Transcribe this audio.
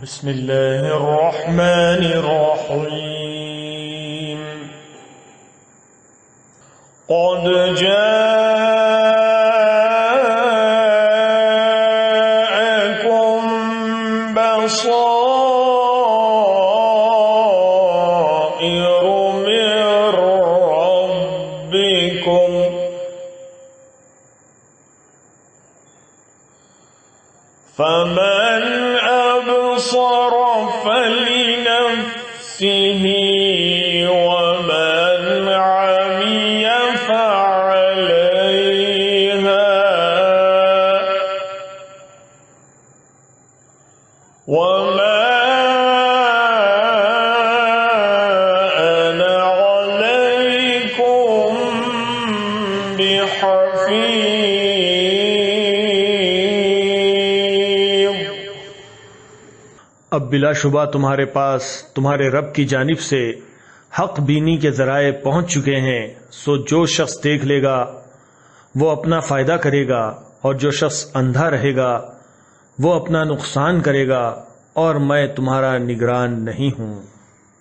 बिस्मिल्लाहिर्रहमानिर्रहीम। क़द जाअकुम बसाइरु मिर रब्बिकुम फमन अबसर फलिनफ्सिही वमन अमिय फअलैहा वमा अना अलैकुम बिहफ़ीज़। अब बिलाशुबा तुम्हारे पास तुम्हारे रब की जानिब से हक बीनी के ज़राए पहुँच चुके हैं, सो जो शख्स देख लेगा वो अपना फ़ायदा करेगा और जो शख्स अंधा रहेगा वो अपना नुकसान करेगा, और मैं तुम्हारा निगरान नहीं हूँ।